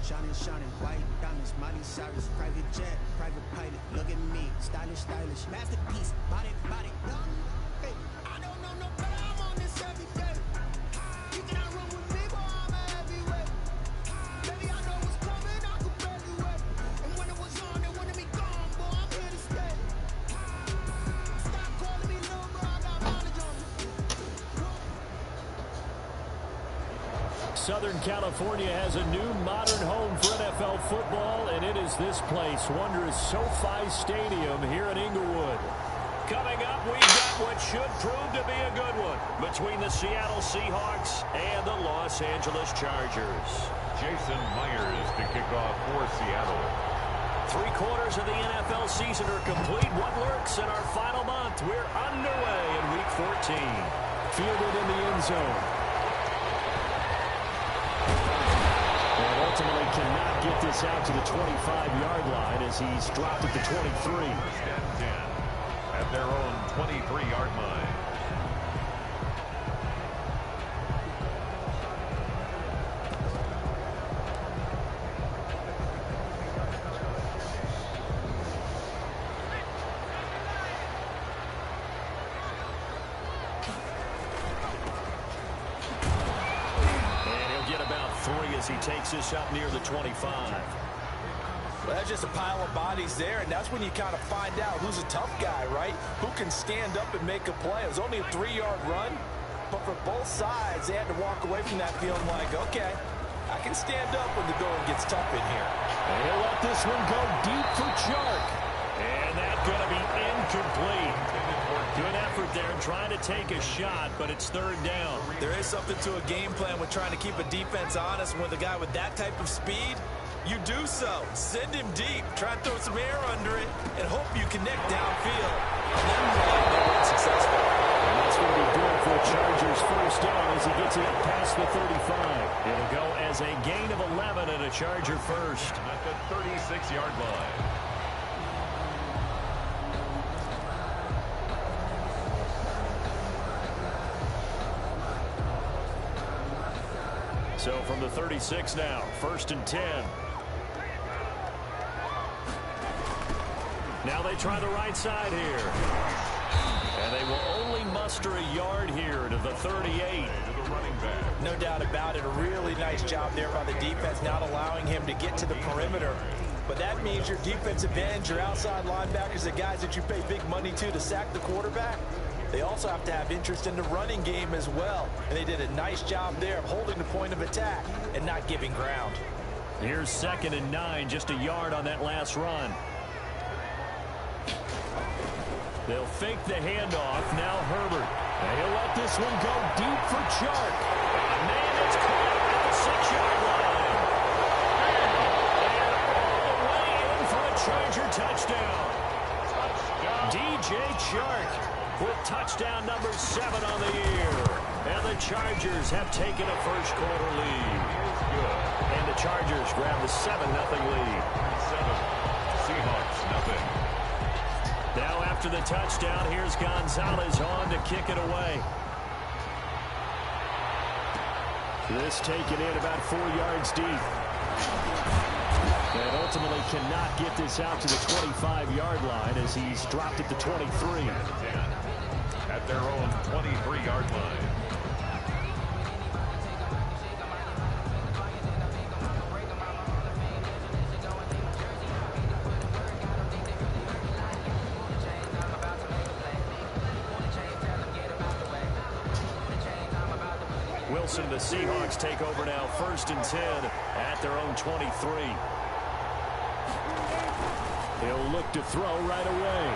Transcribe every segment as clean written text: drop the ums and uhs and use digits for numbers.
Shining, shining, white diamonds, Miley Cyrus, private jet, private pilot. Look at me, stylish, stylish, masterpiece, body, body. Hey, I don't know no better. I'm on this every day. You cannot run with me, boy. I'm a heavyweight. Baby, I know what's coming. I could barely wait. And when it was on, they wanted me gone, boy. I'm here to stay. Stop calling me little bro. I got mileage on me. Southern California has a new modern home for NFL football, and it is this place, wondrous SoFi Stadium here in Inglewood. Coming up, we've got what should prove to be a good one between the Seattle Seahawks and the Los Angeles Chargers. Jason Myers to kick off for Seattle. 3/4 of the NFL season are complete. What lurks in our final month? We're underway in Week 14. Fielded in the end zone. And ultimately cannot get this out to the 25-yard line as he's dropped at the 23. At their own 23-yard line. As he takes this up near the 25. Well, that's just a pile of bodies there, and that's when you kind of find out who's a tough guy, right? Who can stand up and make a play. It was only a 3-yard run, but for both sides, they had to walk away from that feeling like, okay, I can stand up when the going gets tough in here. And he'll let this one go deep for Chark. And that's going to be incomplete. Good effort there trying to take a shot, but it's 3rd down. There is something to a game plan with trying to keep a defense honest. And with a guy with that type of speed, you do so. Send him deep. Try and throw some air under it and hope you connect downfield. And that play, they weren't successful. And that's going to be good for Chargers 1st down as he gets it up past the 35. It'll go as a gain of 11 and a Charger first. At the 36-yard line. So from the 36 now, 1st and 10. Now they try the right side here. And they will only muster a yard here to the 38. No doubt about it. A really nice job there by the defense, not allowing him to get to the perimeter. But that means your defensive ends, your outside linebackers, the guys that you pay big money to sack the quarterback, they also have to have interest in the running game as well. And they did a nice job there of holding the point of attack and not giving ground. Here's 2nd and 9, just a yard on that last run. They'll fake the handoff. Now Herbert. And he'll let this one go deep for Chark. And man, it's caught at the 6-yard line. And all the way in for a Charger touchdown. DJ Chark with touchdown number 7 on the year. And the Chargers have taken a first-quarter lead. And the Chargers grab the 7-0 lead. 7. Seahawks, nothing. Now after the touchdown, here's Gonzalez on to kick it away. This taken in about 4 yards deep. And ultimately cannot get this out to the 25-yard line as he's dropped at the 23. At their own 23-yard line. Wilson, the Seahawks take over now, 1st and 10 at their own 23. He'll look to throw right away.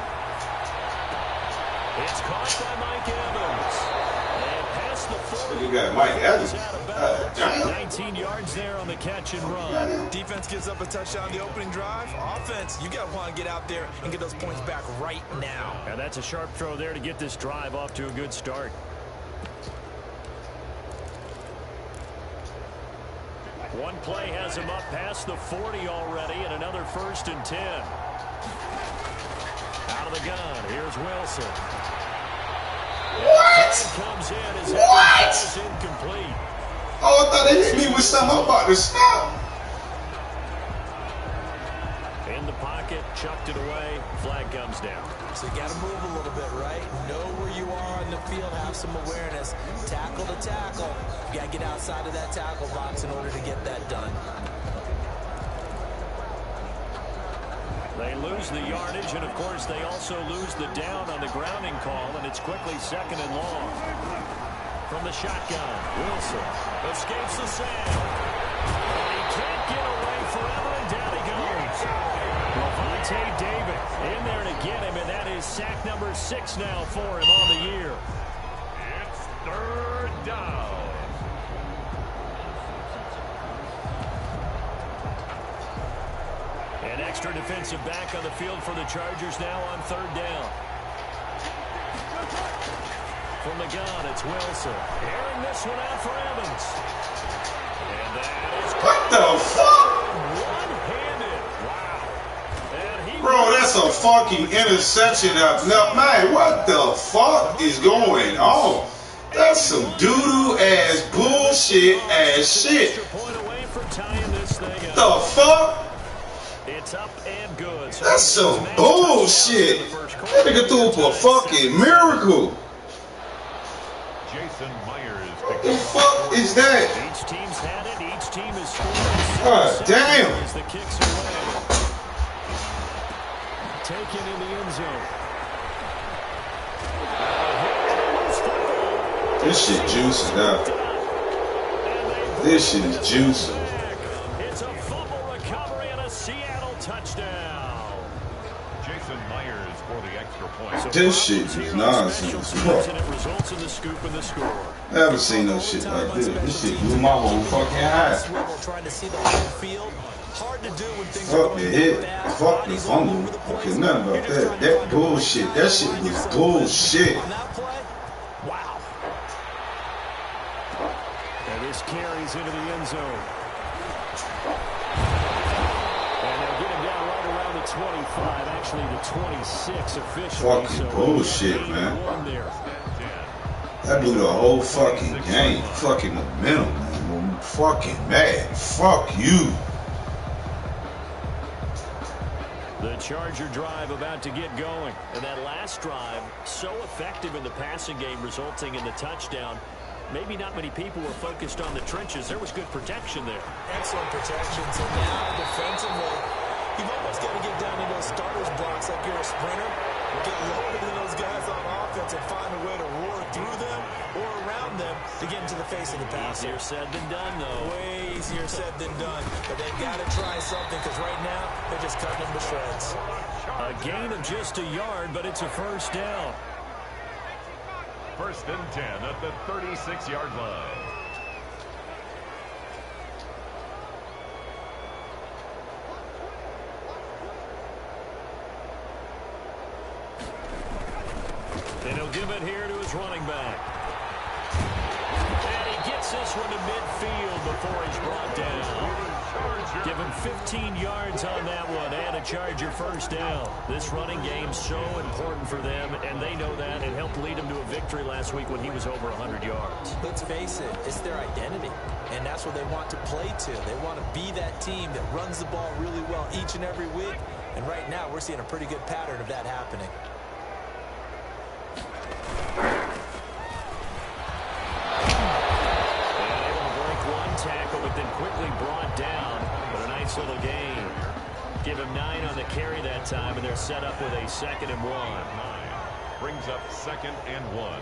It's caught by Mike Evans. And past the 40. You got Mike Evans. 19 yards there on the catch and run. Defense gives up a touchdown the opening drive. Offense, you got to want to get out there and get those points back right now. And that's a sharp throw there to get this drive off to a good start. One play has him up past the 40 already, and another 1st and 10. Out of the gun, here's Wilson. What? Comes in as what? Incomplete. Oh, I thought they hit me with something. I'm about to stop. chucked it away. Flag comes down. So you got to move a little bit, right? Know where you are on the field, have some awareness. Tackle to tackle. You got to get outside of that tackle box in order to get that done. They lose the yardage, and of course they also lose the down on the grounding call, and it's quickly 2nd and long. From the shotgun, Wilson escapes the sack. And he can't get away forever, and down he goes. Lavonte David in there to get him, and that is sack number 6 now for him on the year. It's 3rd down. An extra defensive back on the field for the Chargers now on 3rd down. From the gun, it's Wilson. Airing this one out for Evans. And that is... What the fuck? One-handed. Wow. And he... Bro, that's a fucking interception up. Now, man, what the fuck is going on? That's some doo-doo ass bullshit ass shit. Point away for tying this thing up. The fuck? It's up and good. So that's some bullshit. That nigga threw up a fucking miracle. Jason Myers. What the fuck is that? Each team's had it. Each team is scoring. God damn. As the kicks away. Taken in the end zone. This shit juicy now. This shit is juicy. It's a fumble recovery and a Seattle touchdown. Jason Myers for the extra point. This shit is nonsense, bro. And it results in the scoop and the score. Never seen no shit like this. This shit blew my whole fucking high. Trying to see the whole field. Hard to do when things Fuck the hit. Fuck the fumble. Okay, nothing about that. That bullshit. That shit was bullshit. Wow. And this carries into the end zone. And they'll get him down right around the 25, actually the 26 officially. Fucking bullshit, man. That blew the whole fucking game. Fucking momentum, man. I'm fucking mad. Fuck you. The Charger drive about to get going. And that last drive, so effective in the passing game, resulting in the touchdown. Maybe not many people were focused on the trenches. There was good protection there. Excellent protection. So now, defensively, you've almost got to get down to those starters blocks like you're a sprinter. Get lower than those guys on offense and find a way to roar through them or around them to get into the face of the passer. Easier said than done, though. Way easier said than done. But they've got to try something because right now, they're just cutting them to shreds. A gain of just a yard, but it's a first down. 1st and 10 at the 36-yard line. And he'll give it here to his running back. And he gets this one to midfield before he's brought down. Give him 15 yards on that one and a Charger first down. This running game's so important for them, and they know that. It helped lead him to a victory last week when he was over 100 yards. Let's face it, it's their identity, and that's what they want to play to. They want to be that team that runs the ball really well each and every week, and right now we're seeing a pretty good pattern of that happening. Tackle, but then quickly brought down. But a nice little gain. Give him 9 on the carry that time, and they're set up with a 2nd and 1. Brings up 2nd and 1.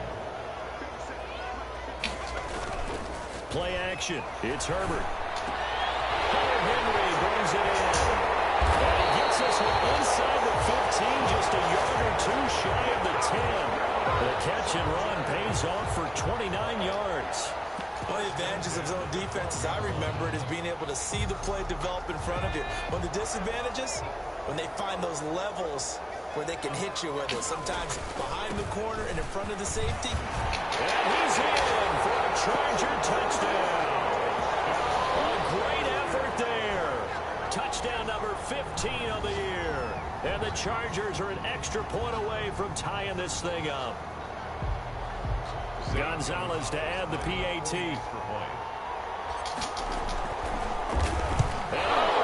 Play action. It's Herbert. Henry brings it in. And he gets us inside the 15, just a yard or two shy of the 10. The catch and run pays off for 29 yards. One of the advantages of zone defense, as I remember it, is being able to see the play develop in front of you. One of the disadvantages, when they find those levels where they can hit you with it. Sometimes behind the corner and in front of the safety. And he's in for a Charger touchdown. A great effort there. Touchdown number 15 of the year. And the Chargers are an extra point away from tying this thing up. Gonzalez to add the PAT. And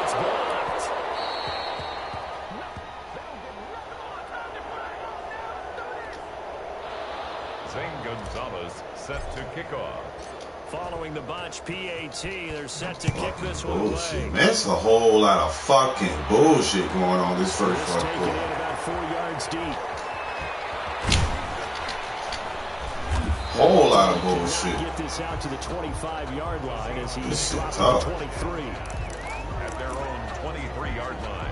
it's blocked. set to kick off. Following the botch PAT, they're set to kick this one bullshit, away. man. That's a whole lot of fucking bullshit going on this first This fucking taken in quarter. about 4 yards deep. Whole lot of bullshit. Get this out to the 25-yard line as he This shit dropped tough. to 23. At their own 23-yard line.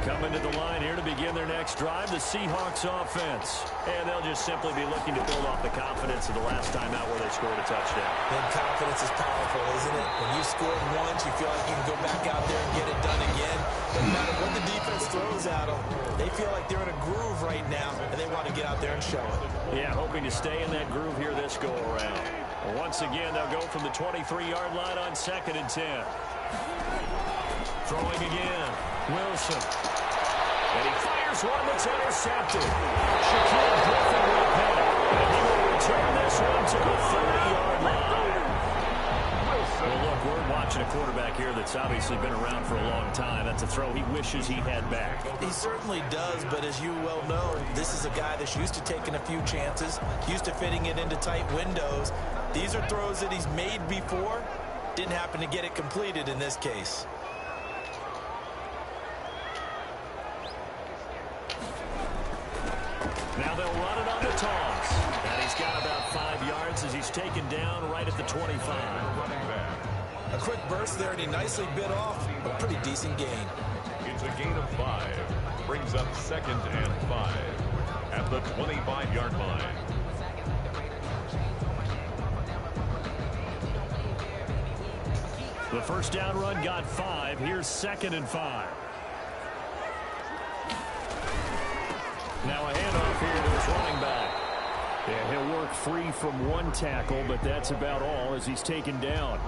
Coming to the line here to begin their next drive, the Seahawks offense. And they'll just simply be looking to build off the confidence of the last time out where they scored a touchdown. And confidence is powerful, isn't it? When you've scored once, you feel like you can go back out there and get it done again. No matter what the defense throws at them, they feel like they're in a groove right now, and they want to get out there and show it. Yeah, hoping to stay in that groove here this go-around. Once again, they'll go from the 23-yard line on 2nd and 10. Throwing again. Wilson. And he fires one that's intercepted. Shaquille Griffin will pay. And he will return this one to the 30-yard line. Well, look, we're watching a quarterback here that's obviously been around for a long time. That's a throw he wishes he had back. He certainly does, but as you well know, this is a guy that's used to taking a few chances, used to fitting it into tight windows. These are throws that he's made before. Didn't happen to get it completed in this case. Now they'll run it on the toss. And he's got about 5 yards as he's taken down right at the 25. A quick burst there, and he nicely bit off a pretty decent gain. It's a gain of 5. Brings up 2nd and 5 at the 25-yard line. The first down run got 5. Here's 2nd and 5. Now a handoff here to his running back. Yeah, he'll work free from one tackle, but that's about all as he's taken down.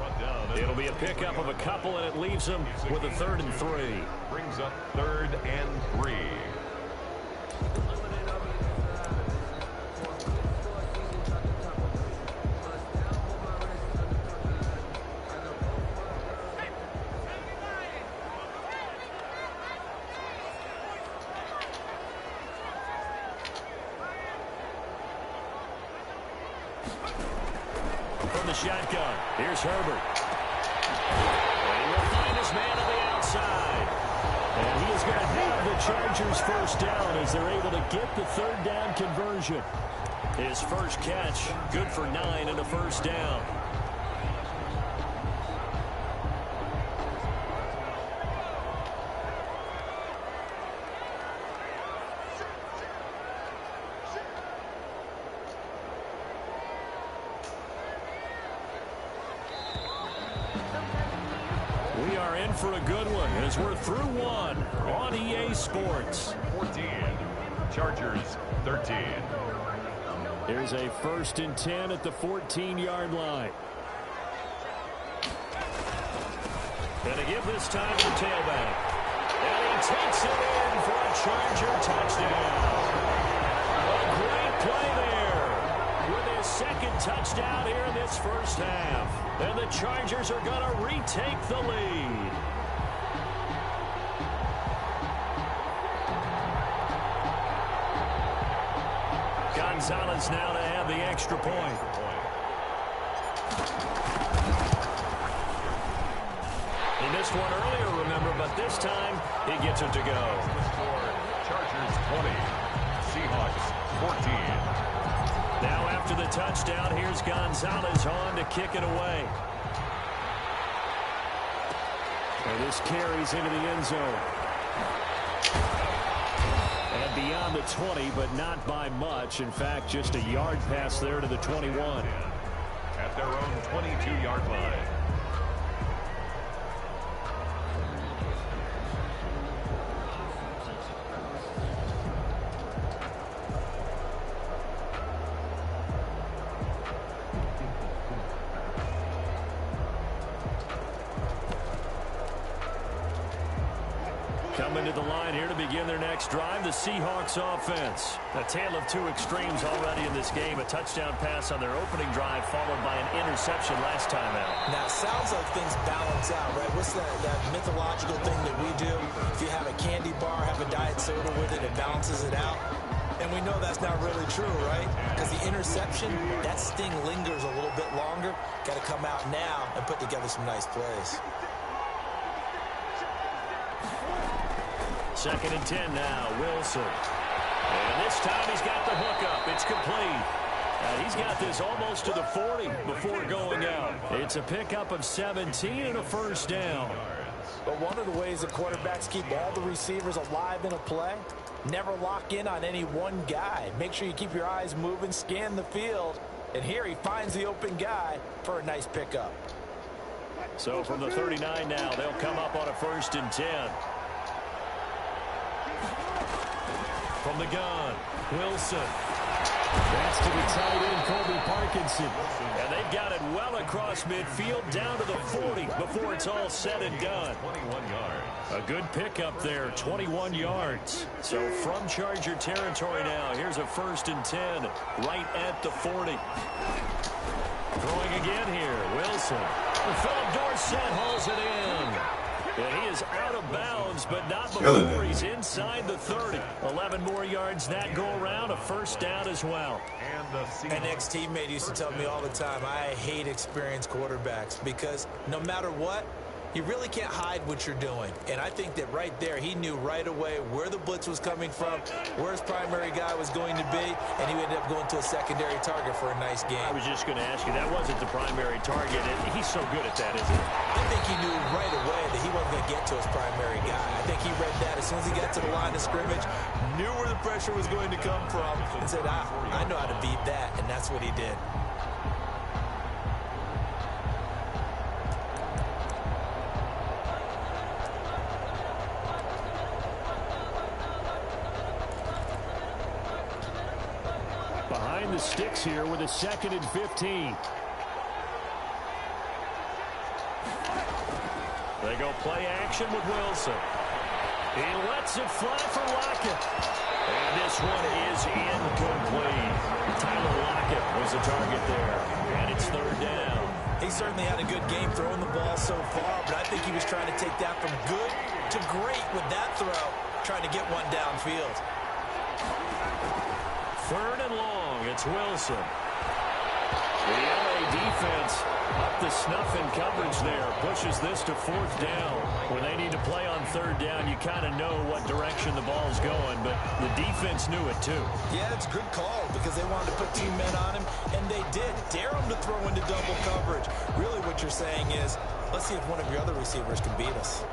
It'll be a pickup of a couple, and it leaves him with a 3rd and 3. Brings up 3rd and 3. From the shotgun, here's Herbert. And he will find his man on the outside. And he is going to have the Chargers first down as they're able to get the 3rd down conversion. His first catch, good for 9 and a first down. We are in for a good one as we're through one on EA Sports. 14. Chargers 13. Here's a 1st and 10 at the 14-yard line. Gonna give this time to the tailback. And he takes it in for a Charger touchdown. A great play there with his 2nd touchdown here in this first half. And the Chargers are going to retake the lead. Gonzalez now to have the extra point. He missed one earlier, remember, but this time he gets it to go. Chargers 20. Seahawks 14. Now after the touchdown, here's Gonzalez on to kick it away. And this carries into the end zone. And beyond the 20, but not by much. In fact, just a yard pass there to the 21. At their own 22-yard line. Coming to the line here to begin their next drive, the Seahawks offense. A tale of two extremes already in this game. A touchdown pass on their opening drive followed by an interception last time out. Now, it sounds like things balance out, right? What's that mythological thing that we do? If you have a candy bar, have a diet soda with it, it balances it out. And we know that's not really true, right? Because the interception, that sting lingers a little bit longer. Got to come out now and put together some nice plays. 2nd and 10 now, Wilson. And this time he's got the hookup. It's complete. He's got this almost to the 40 before going out. It's a pickup of 17 and a first down. But one of the ways that quarterbacks keep all the receivers alive in a play, never lock in on any one guy. Make sure you keep your eyes moving, scan the field. And here he finds the open guy for a nice pickup. So from the 39 now, they'll come up on a 1st and 10. From the gun, Wilson. That's to the tight end, Colby Parkinson. And they've got it well across midfield down to the 40 before it's all said and done. 21 yards. A good pickup there, 21 yards. So from Charger territory now, here's a 1st and 10 right at the 40. Throwing again here, Wilson. Philip Dorsett hauls it in. And he is out of bounds, but not before he's inside the 30. 11 more yards that go around, a first down as well. An ex-teammate used to tell me all the time, I hate experienced quarterbacks because no matter what, you really can't hide what you're doing. And I think that right there, he knew right away where the blitz was coming from, where his primary guy was going to be, and he ended up going to a secondary target for a nice game. I was just going to ask you, that wasn't the primary target, and he's so good at that, isn't he? I think he knew right away that he wasn't going to get to his primary guy. I think he read that as soon as he got to the line of scrimmage, knew where the pressure was going to come from, and said, I know how to beat that, and that's what he did. Behind the sticks here with a 2nd and 15. They go play action with Wilson. He lets it fly for Lockett. And this one is incomplete. Tyler Lockett was the target there. And it's 3rd down. He certainly had a good game throwing the ball so far, but I think he was trying to take that from good to great with that throw, trying to get one downfield. 3rd and long, it's Wilson. The LA defense up the snuff in coverage there. Pushes this to 4th down. When they need to play on 3rd down, you kind of know what direction the ball's going, but the defense knew it too. Yeah, it's a good call because they wanted to put 2 men on him, and they did. Dare him to throw into double coverage. Really what you're saying is, let's see if one of your other receivers can beat us.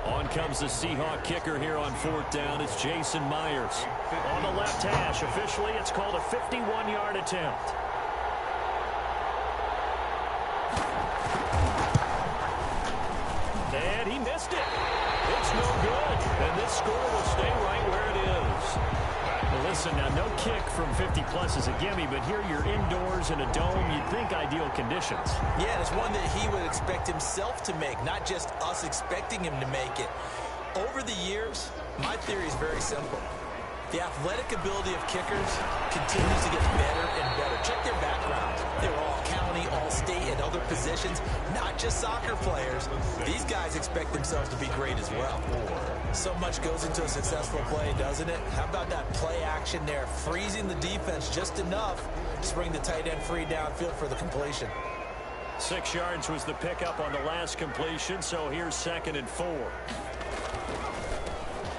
On comes the Seahawk kicker here on 4th down. It's Jason Myers. On the left hash, officially it's called a 51-yard attempt. And he missed it. It's no good. And this score will stay right where it is. Well, listen, now no kick from 50-plus is a gimme, but here you're indoors in a dome. You'd think ideal conditions. Yeah, and it's one that he would expect himself to make, not just us expecting him to make it. Over the years, my theory is very simple. The athletic ability of kickers continues to get better and better. Check their background. They were all county, all state, and other positions, not just soccer players. These guys expect themselves to be great as well. So much goes into a successful play, doesn't it? How about that play action there, freezing the defense just enough to bring the tight end free downfield for the completion. 6 yards was the pickup on the last completion, so here's 2nd and 4.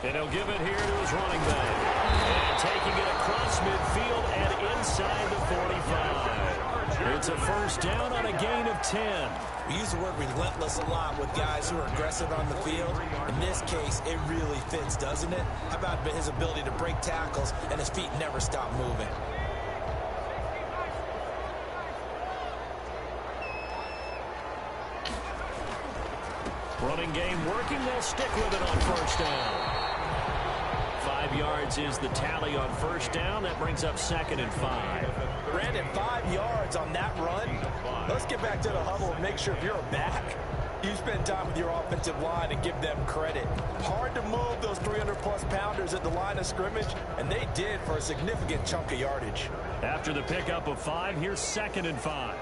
And he'll give it here to his running back. And taking it across midfield and inside the 45. It's a first down on a gain of 10. We use the word relentless a lot with guys who are aggressive on the field. In this case, it really fits, doesn't it? How about his ability to break tackles and his feet never stop moving? Running game working. They'll stick with it on first down. 5 yards is the tally on first down. That brings up 2nd and 5. Brandon, 5 yards on that run. Let's get back to the huddle and make sure if you're a back, You spend time with your offensive line and give them credit. Hard to move those 300-plus pounders at the line of scrimmage, and they did for a significant chunk of yardage. After the pickup of 5, here's 2nd and 5.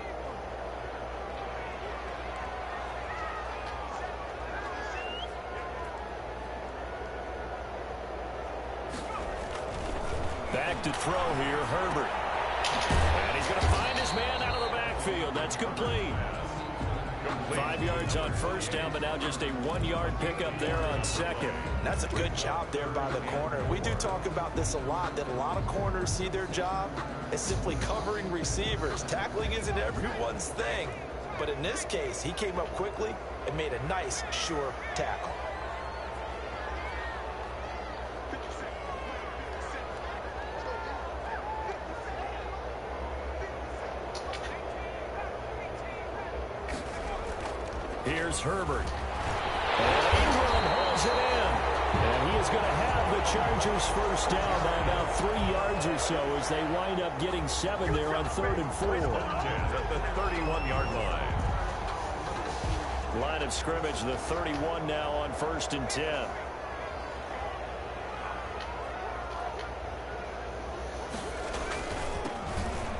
Back to throw here, Herbert. And he's going to find his man out of the backfield. That's complete. 5 yards on first down, but now just a 1-yard pickup there on 2nd. That's a good job there by the corner. We do talk about this a lot, that a lot of corners see their job as simply covering receivers. Tackling isn't everyone's thing. But in this case, he came up quickly and made a nice, sure tackle. Here's Herbert. And Ingram holds it in. And he is going to have the Chargers first down by about 3 yards or so as they wind up getting 7 there on 3rd and 4. At the 31-yard line. Line of scrimmage, the 31 now on 1st and 10.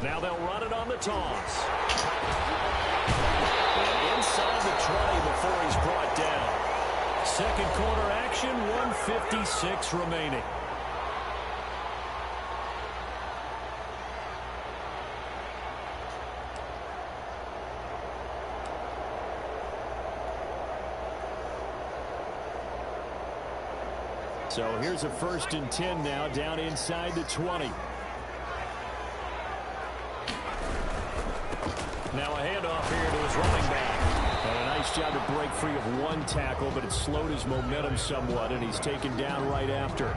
Now they'll run it on the toss. Inside the 20 before he's brought down. 2nd quarter action, 1:56 remaining. So here's a 1st and 10 now, down inside the 20. Now a handoff here to his running back. And a nice job to break free of 1 tackle, but it slowed his momentum somewhat, and he's taken down right after.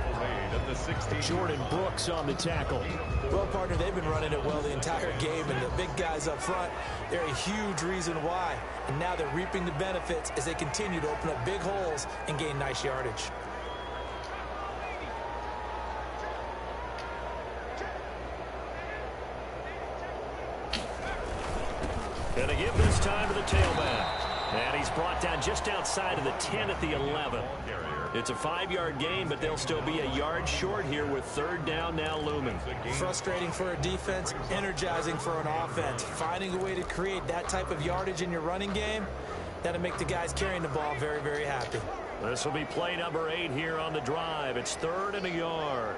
Jordan Brooks on the tackle. Well, partner, they've been running it well the entire game, and the big guys up front, they're a huge reason why. And now they're reaping the benefits as they continue to open up big holes and gain nice yardage. Gonna give this time to the tailback. And he's brought down just outside of the 10 at the 11. It's a 5-yard gain, but they'll still be a yard short here with 3rd down now looming. Frustrating for a defense, energizing for an offense. Finding a way to create that type of yardage in your running game, that'll make the guys carrying the ball very, very happy. This will be play number 8 here on the drive. It's 3rd and a yard.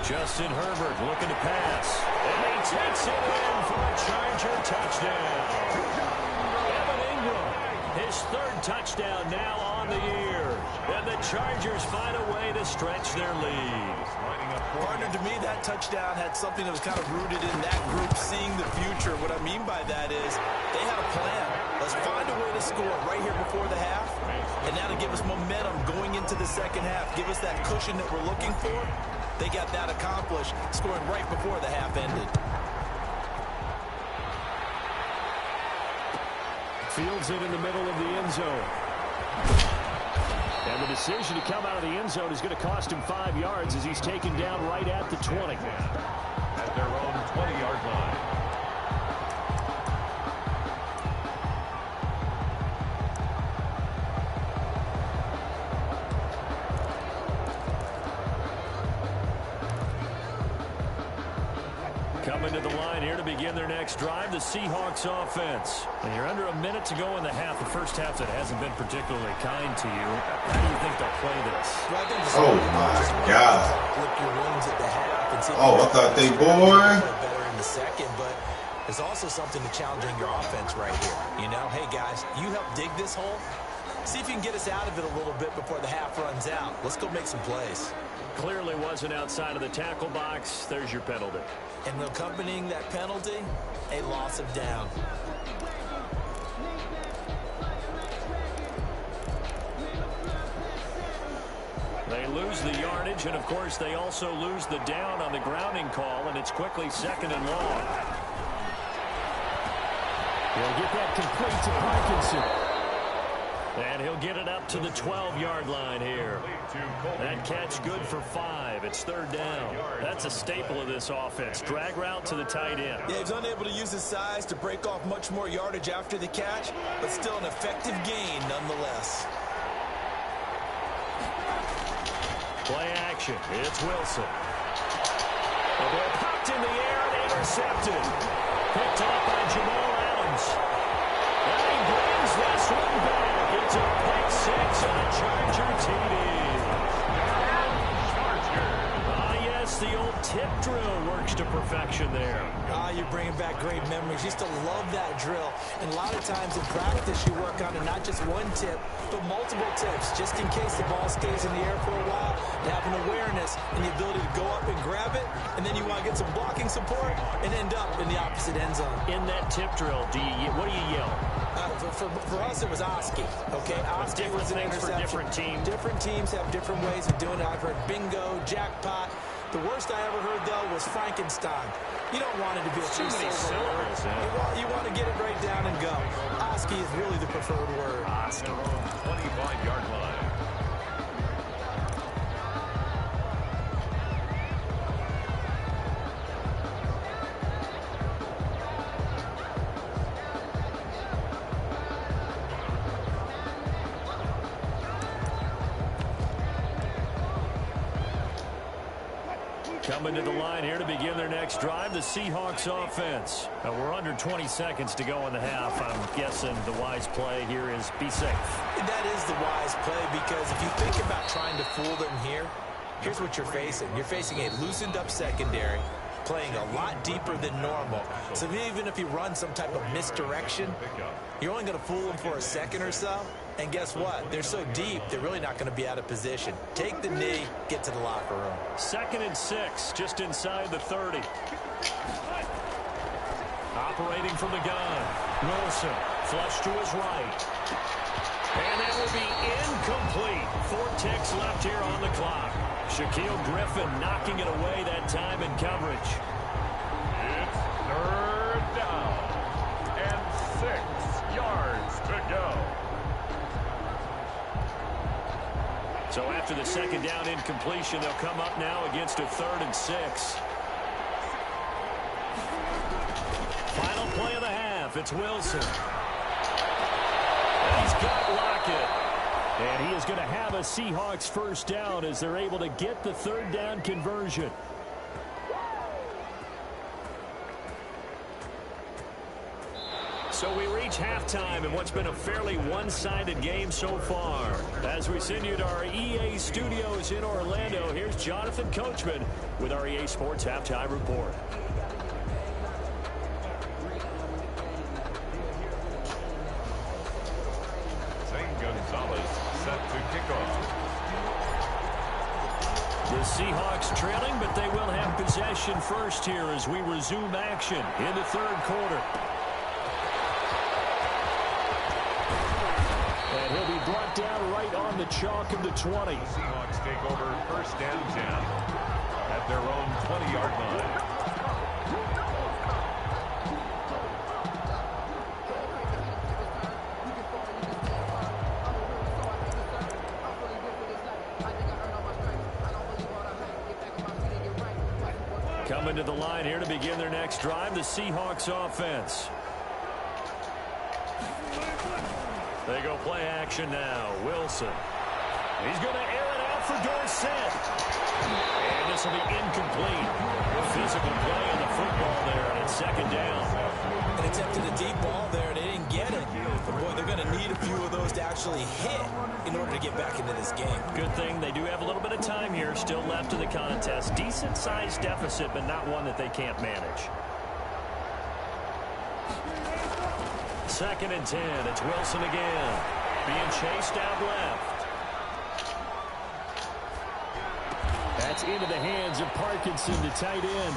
Justin Herbert looking to pass. And he takes it in for a Charger touchdown. Evan Ingram, his 3rd touchdown now on the year. And the Chargers find a way to stretch their lead. Partner, to me, that touchdown had something that was kind of rooted in that group seeing the future. What I mean by that is they had a plan. Let's find a way to score right here before the half. And now to give us momentum going into the 2nd half. Give us that cushion that we're looking for. They got that accomplished, scoring right before the half ended. Fields it in the middle of the end zone. And the decision to come out of the end zone is going to cost him 5 yards as he's taken down right at the 20. At their own 20-yard line. Coming to the line here to begin their next drive, the Seahawks offense. And you're under a minute to go in the half. The first half that hasn't been particularly kind to you. How do you think they'll play this? Oh, my God. Oh, I thought they bored. Better in the second, but there's also something to challenging your offense right here. You know, hey, guys, you help dig this hole. See if you can get us out of it a little bit before the half runs out. Let's go make some plays. Clearly wasn't outside of the tackle box. There's your penalty. And accompanying that penalty, a loss of down. They lose the yardage, and of course they also lose the down on the grounding call, and it's quickly 2nd and long. They'll get that complete to Parkinson. And he'll get it up to the 12-yard line here. That catch good for 5. It's third down. That's a staple of this offense. Drag route to the tight end. Yeah, he's unable to use his size to break off much more yardage after the catch, but still an effective gain nonetheless. Play action. It's Wilson. The ball popped in the air and intercepted. Picked up by Jamal Adams. And he brings this one back. It's a pick 6 on a Charger TD. Yes, the old tip drill works to perfection there. You're bringing back great memories. Used to love that drill. And a lot of times in practice, you work on it, not just one tip, but multiple tips, just in case the ball stays in the air for a while, to have an awareness and the ability to go up and grab it, and then you want to get some blocking support and end up in the opposite end zone. In that tip drill, what do you yell? For us, it was Oski. Okay, Oski was an interception. For different teams. Different teams have different ways of doing it. I've heard bingo, jackpot. The worst I ever heard, though, was Frankenstein. You don't want it to be a too many syllables. You want to get it right down and go. Oski is really the preferred word. Oski. 25-yard line. Coming to the line here to begin their next drive, the Seahawks offense. Now we're under 20 seconds to go in the half. I'm guessing the wise play here is be safe. That is the wise play, because if you think about trying to fool them here, here's what you're facing. You're facing a loosened up secondary, playing a lot deeper than normal. So even if you run some type of misdirection, you're only going to fool them for a second or so. And guess what? They're so deep, they're really not going to be out of position. Take the knee, get to the locker room. 2nd and 6, just inside the 30. Operating from the gun. Wilson, flush to his right. And that will be incomplete. 4 ticks left here on the clock. Shaquille Griffin knocking it away that time in coverage. It's third down and 6 yards to go. So after the 2nd down incompletion, they'll come up now against a 3rd and 6. Final play of the half. It's Wilson. And he's got Lockett. And he is going to have a Seahawks first down as they're able to get the 3rd down conversion. So we reach halftime in what's been a fairly one-sided game so far. As we send you to our EA studios in Orlando, here's Jonathan Coachman with our EA Sports Halftime Report. Zane Gonzalez set to kick off. The Seahawks trailing, but they will have possession first here as we resume action in the 3rd quarter. And he'll be brought down right on the chalk of the 20. The Seahawks take over 1st and 10 at their own 20-yard line. Coming to the line here to begin their next drive, the Seahawks offense. They go play action now. Wilson. He's going to air it out for Dorsett. And this will be incomplete. Physical play on the football there, and it's 2nd down. And attempted a deep ball there, and they didn't get it. But, boy, they're going to need a few of those to actually hit in order to get back into this game. Good thing they do have a little bit of time here still left in the contest. Decent-sized deficit, but not one that they can't manage. 2nd and 10. It's Wilson again. Being chased out left. That's into the hands of Parkinson, the tight end.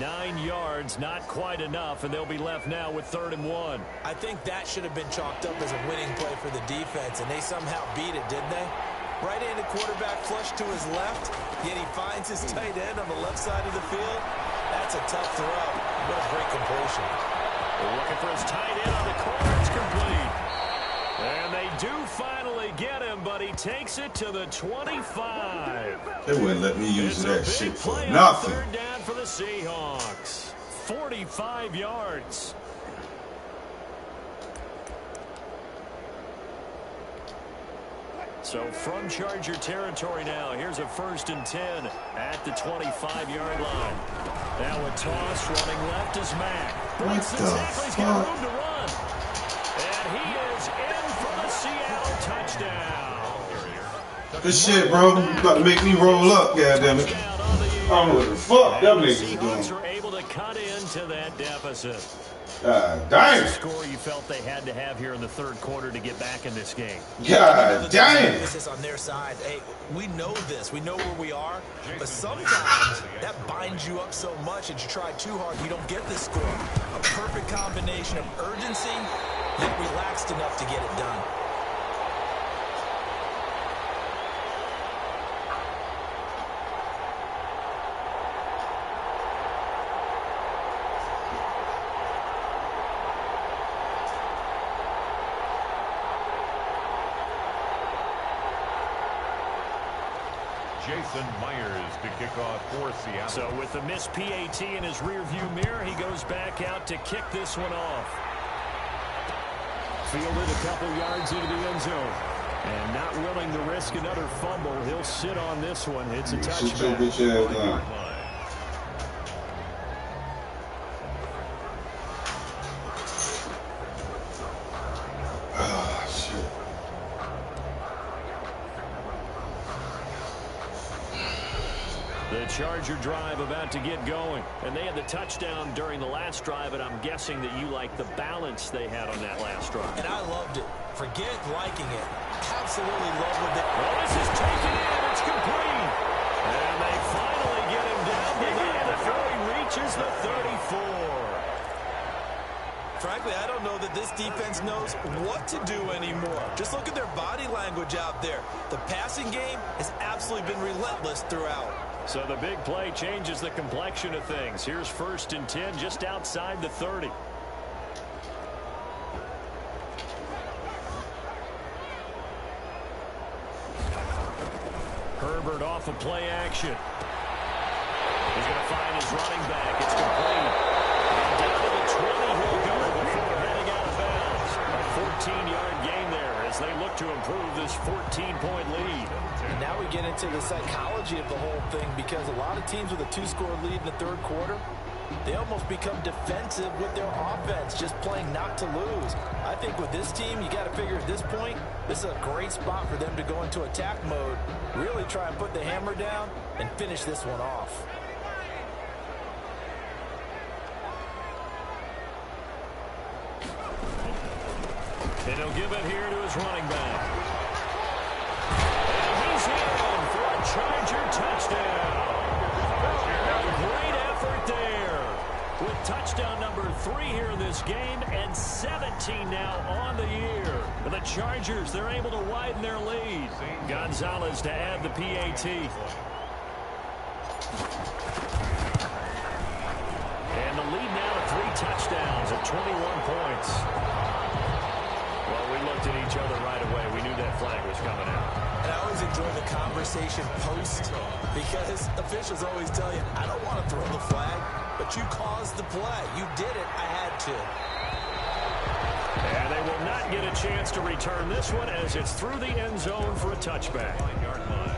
9 yards, not quite enough, and they'll be left now with 3rd and 1. I think that should have been chalked up as a winning play for the defense, and they somehow beat it, didn't they? Right-handed quarterback flush to his left, yet he finds his tight end on the left side of the field. That's a tough throw. What a great completion. Looking for his tight end on the corner. It's complete. And they do finally get him, but he takes it to the 25. They wouldn't let me use that shit for Play nothing. Third down for the Seahawks. 45 yards. So from Charger territory now, here's a 1st and 10 at the 25-yard line. Now a toss, running left is Mack. What the He's got fuck? room to run. And he is in for the Seattle touchdown. Good shit, bro. You about to make me roll up, goddammit. I don't know what the fuck them niggas is Seahawks doing. are able to cut into that deficit. God damn. The score you felt they had to have here in the 3rd quarter to get back in this game. God damn. Emphasis on their side. Hey, we know this. We know where we are. But sometimes that binds you up so much that you try too hard, you don't get this score. A perfect combination of urgency, yet relaxed enough to get it done. Jason Myers to kick off for Seattle. So with the missed PAT in his rearview mirror, he goes back out to kick this one off. Fielded a couple yards into the end zone. And not willing to risk another fumble, he'll sit on this one. It's a Sit your touchback. bitch ass down. Ah, shit. The Charger drive about to get going. And they had the touchdown during the last drive, and I'm guessing that you like the balance they had on that last drive. And I loved it. Forget liking it. Absolutely love what they... Well, this is taken in. It's complete. And they finally get him down the line before he reaches the 34. Frankly, I don't know that this defense knows what to do anymore. Just look at their body language out there. The passing game has absolutely been relentless throughout. So the big play changes the complexion of things. Here's 1st and 10 just outside the 30. Herbert off of play action. He's going to find his running back. It's complete. And down to the 20 he'll go before heading out of bounds. A 14-yard gain there as they look to improve this 14-point lead. And now we get into the psychology of the whole thing, because a lot of teams with a 2-score lead in the 3rd quarter, they almost become defensive with their offense, just playing not to lose. I think with this team, you got to figure at this point, this is a great spot for them to go into attack mode, really try and put the hammer down and finish this one off. And he'll give it here to his running back. And he's in for a Charger touchdown. Great effort there. With touchdown number 3 here in this game and 17 now on the year. For the Chargers, they're able to widen their lead. Gonzalez to add the PAT. And the lead now to 3 touchdowns at 21 points. Well, we looked at each other right away. We knew that flag was coming out. And I always enjoy the conversation post, because officials always tell you, I don't want to throw the flag, but you caused the play. You did it. I had to. And they will not get a chance to return this one as it's through the end zone for a touchback. Yard line.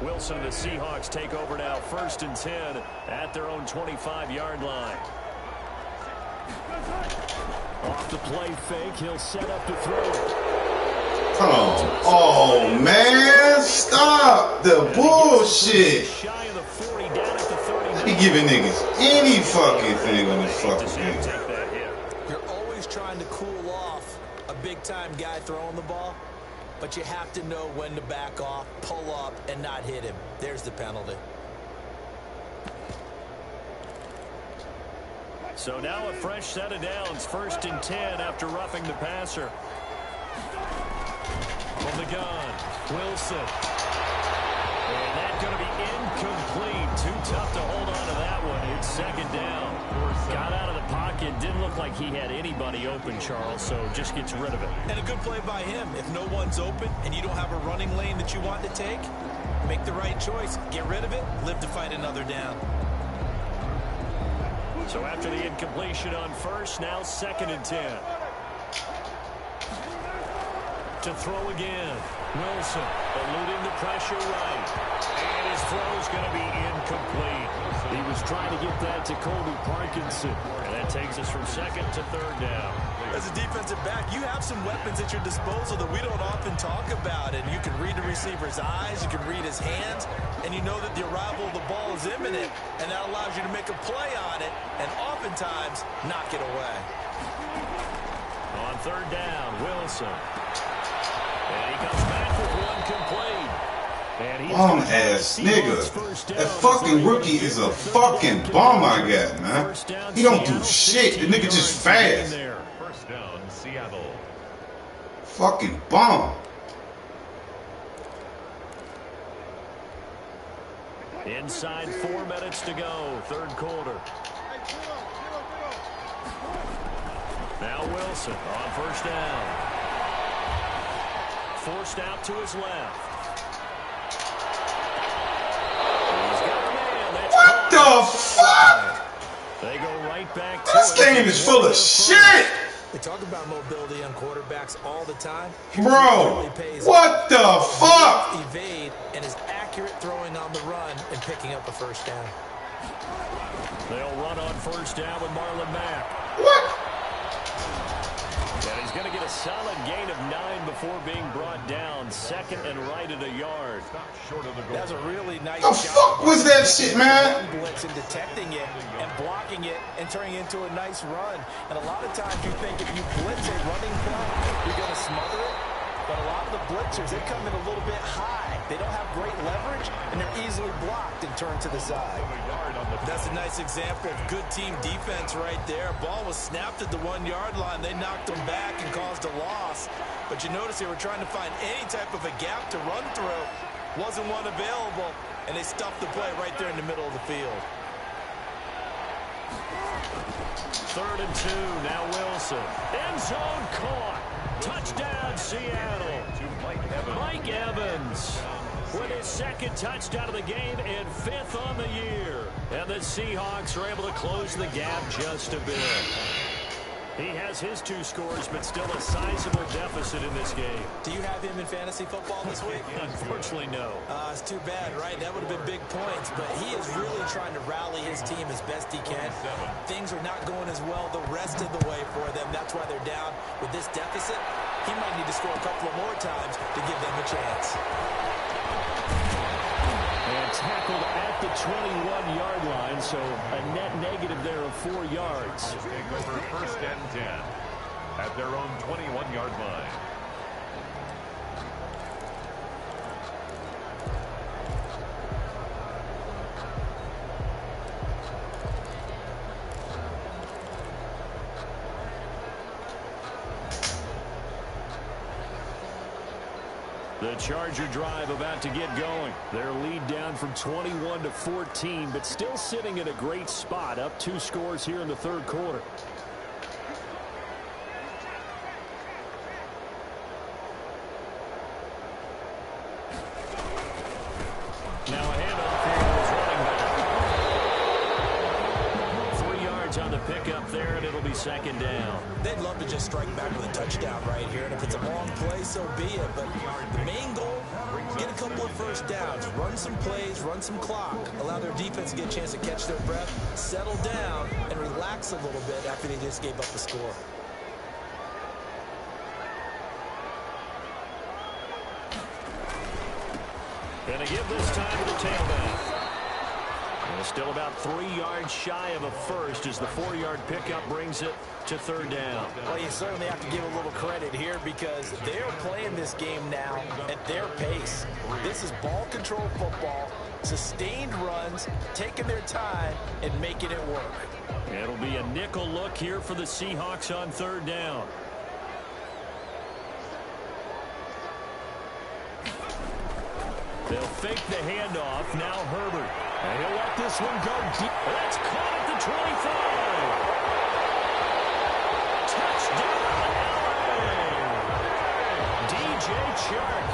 Wilson and the Seahawks take over now, 1st and 10 at their own 25-yard line. Off the play fake, he'll set up to throw. Come on. Oh, man. Stop the bullshit. Shy of the 40, down at the 30. He giving niggas any fucking thing on this fucking game. You're always trying to cool off a big-time guy throwing the ball, but you have to know when to back off, pull up, and not hit him. There's the penalty. So now a fresh set of downs, 1st and 10 after roughing the passer. From the gun, Wilson. And that's going to be incomplete. Too tough to hold on to that one. It's 2nd down. Got out of the pocket. Didn't look like he had anybody open, Charles, so just gets rid of it. And a good play by him. If no one's open and you don't have a running lane that you want to take, make the right choice. Get rid of it. Live to fight another down. So after the incompletion on 1st, now 2nd and 10. To throw again. Wilson eluding the pressure right. And his throw is going to be incomplete. He was trying to get that to Colby Parkinson. And that takes us from 2nd to 3rd down. As a defensive back, you have some weapons at your disposal that we don't often talk about. And you can read the receiver's eyes, you can read his hands, and you know that the arrival of the ball is imminent. And that allows you to make a play on it and oftentimes knock it away. On 3rd down, Wilson. And he comes back with one complete. Bum ass nigga. That fucking rookie is a fucking bum I got, man. He don't do shit. The nigga just fast. 1st down, Seattle. Fucking bum. Inside 4 minutes to go, 3rd quarter. Now Wilson on 1st down. Forced out to his left. He's got a man. That's what the fuck? They go right back to this game is full of shit. They talk about mobility on quarterbacks all the time. Bro, what the fuck? Evade and is accurate throwing on the run and picking up a 1st down. They'll run on 1st down with Marlon Mack. What? And he's going to get a solid gain of 9 before being brought down. 2nd and right at a yard. Short of the goal. That's a really nice The fuck was that shit, man? Blitz and detecting it and blocking it and turning it into a nice run. And a lot of times you think if you blitz a running play, you're going to smother it. But a lot of the blitzers, they come in a little bit high. They don't have great leverage, and they're easily blocked and turned to the side. That's a nice example of good team defense right there. Ball was snapped at the 1-yard line. They knocked them back and caused a loss. But you notice they were trying to find any type of a gap to run through. Wasn't one available, and they stuffed the play right there in the middle of the field. 3rd and 2, now Wilson. End zone caught. Touchdown, Seattle. Mike Evans with his 2nd touchdown of the game and 5th on the year. And the Seahawks are able to close the gap just a bit. He has his 2 scores, but still a sizable deficit in this game. Do you have him in fantasy football this week? Unfortunately, no. It's too bad, right? That would have been big points, but he is really trying to rally his team as best he can. Things are not going as well the rest of the way for them. That's why they're down with this deficit. He might need to score a couple of more times to give them a chance. And tackled at the 21-yard line, so a net negative there of 4 yards. Take over 1st and 10 at their own 21-yard line. The Charger drive about to get going. Their lead down from 21 to 14, but still sitting in a great spot, up 2 scores here in the 3rd quarter. Now a handoff here to his running back. 3 yards on the pickup there, and it'll be 2nd down. They'd love to just strike back with a touchdown right here, and if it's a long play, so be it. But the main goal, get a couple of 1st downs, run some plays, run some clock, allow their defense to get a chance to catch their breath, settle down, and relax a little bit after they just gave up the score. Gonna give this time to the tailback. Still about 3 yards shy of a first as the 4-yard pickup brings it to third down. Well, you certainly have to give a little credit here because they're playing this game now at their pace. This is ball control football, sustained runs, taking their time, and making it work. It'll be a nickel look here for the Seahawks on third down. They'll fake the handoff. Now Herbert. And he'll let this one go deep. That's caught at the 25. Touchdown, LA! DJ Chark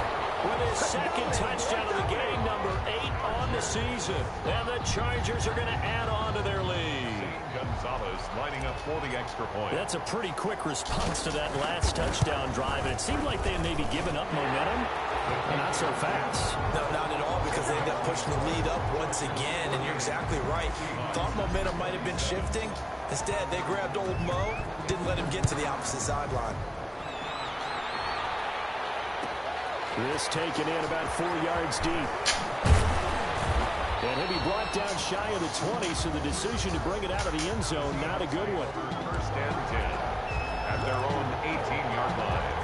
with his second touchdown of the game, number 8 on the season. And the Chargers are going to add on to their lead. Gonzalez lining up for the extra point. That's a pretty quick response to that last touchdown drive. And it seemed like they had maybe given up momentum. Not so fast. No, not at all, because they ended up pushing the lead up once again, and you're exactly right. Thought momentum might have been shifting. Instead, they grabbed old Mo, didn't let him get to the opposite sideline. This taken in about 4 yards deep. And he'll be brought down shy of the 20, so the decision to bring it out of the end zone, not a good one. First and 10 at their own 18-yard line.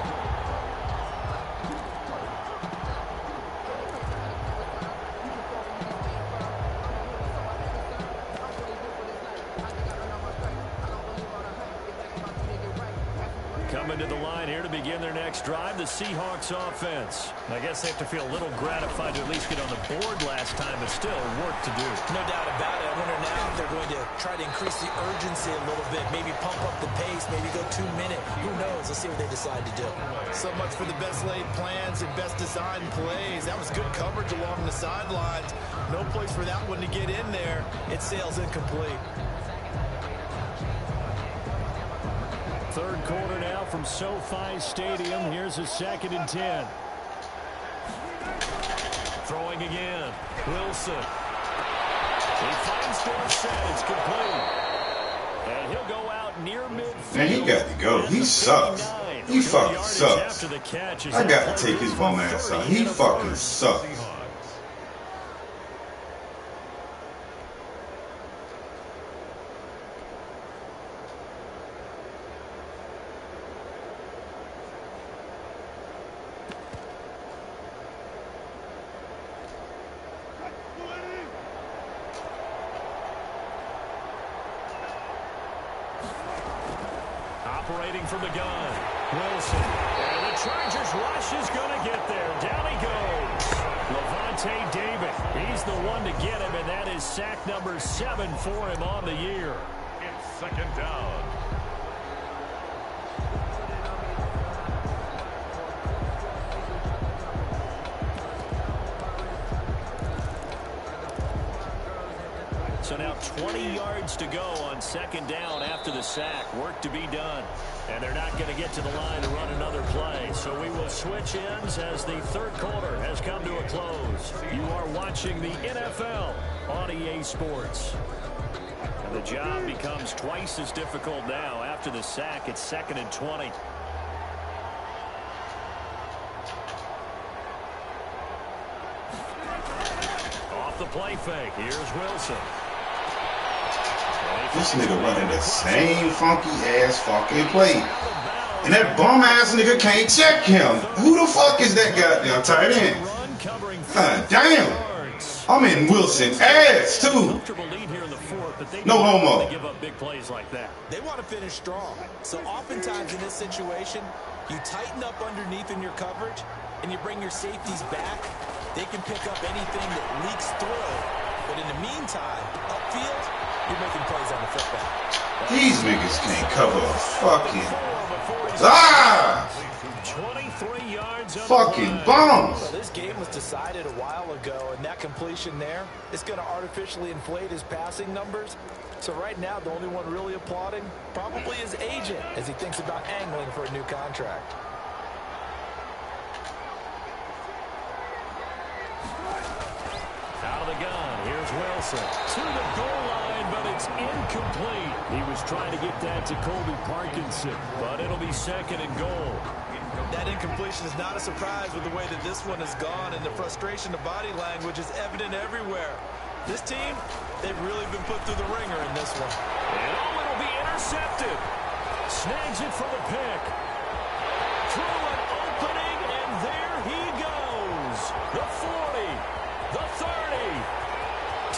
Coming to the line here to begin their next drive, the Seahawks offense. I guess they have to feel a little gratified to at least get on the board last time, but still work to do. No doubt about it. I wonder now if they're going to try to increase the urgency a little bit, maybe pump up the pace, maybe go 2-minute. Who knows? Let's see what they decide to do. So much for the best laid plans and best designed plays. That was good coverage along the sidelines. No place for that one to get in there. It sails incomplete. Third quarter now from SoFi Stadium. Here's a 2nd and 10. Throwing again. Wilson. He finds Dorsett. It's complete. And he'll go out near midfield. Man, he got to go. He sucks. He fucking sucks. I got to take his bum ass out. He fucking sucks. Operating from the gun. Wilson. And the Chargers rush is going to get there. Down he goes. Levante David. He's the one to get him, and that is sack number 7 for him on the year. It's second down. So now 20 yards to go on 2nd down after the sack. Work to be done. And they're not going to get to the line to run another play. So we will switch ends as the third quarter has come to a close. You are watching the NFL on EA Sports. And the job becomes twice as difficult now. After the sack, it's 2nd and 20. Off the play fake. Here's Wilson. This nigga running the same funky ass fucking play. And that bum ass nigga can't check him. Who the fuck is that goddamn tight end? God damn. I'm in Wilson ass too. No homo. They want to finish strong. So oftentimes in this situation, you tighten up underneath in your coverage and you bring your safeties back. They can pick up anything that leaks through. But in the meantime, upfield, you're making plays on the football. These niggas can't cover a fucking 23 yards fucking bombs. Well, this game was decided a while ago, and that completion there is going to artificially inflate his passing numbers. So right now, the only one really applauding probably his agent as he thinks about angling for a new contract. Out of the gun, here's Wilson. To the goal line, but it's incomplete. He was trying to get that to Colby Parkinson, but it'll be 2nd and goal. That incompletion is not a surprise with the way that this one has gone, and the frustration of body language is evident everywhere. This team, they've really been put through the ringer in this one. And it'll be intercepted. Snags it for the pick. Through an opening, and there he goes. The 40, the 30,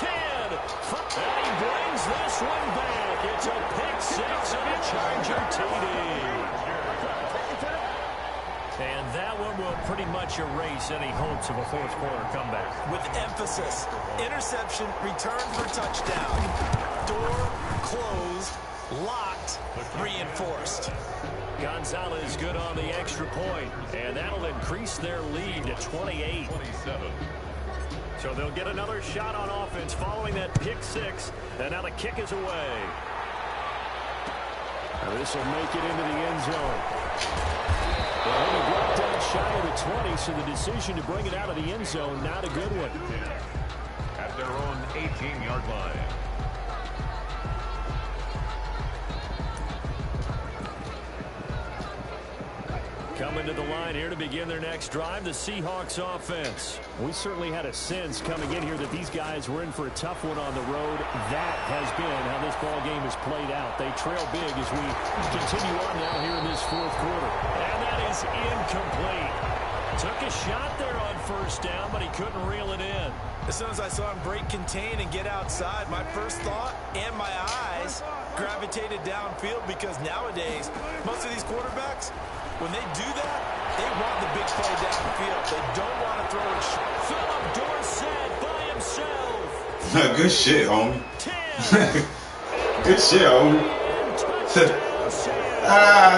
10. And he brings this one back. It's a pick six and a Charger TD. And that one will pretty much erase any hopes of a fourth quarter comeback. With emphasis, interception, return for touchdown. Door closed, locked, reinforced. Gonzalez good on the extra point, and that'll increase their lead to 28. 27. So they'll get another shot on offense following that pick six, and now the kick is away. This will make it into the end zone. Well, he blocked out shy of the 20, so the decision to bring it out of the end zone, not a good one. At their own 18-yard line. Coming to the line here to begin their next drive, the Seahawks offense. We certainly had a sense coming in here that these guys were in for a tough one on the road. That has been how this ball game has played out. They trail big as we continue on now here in this fourth quarter. And that is incomplete. Took a shot there on first down, but he couldn't reel it in. As soon as I saw him break contain and get outside, my first thought and my eyes gravitated downfield, because nowadays, most of these quarterbacks, when they do that, they want the big play downfield. They don't want to throw it short. Philip Dorsett by himself. Good shit, homie. Good shit, homie.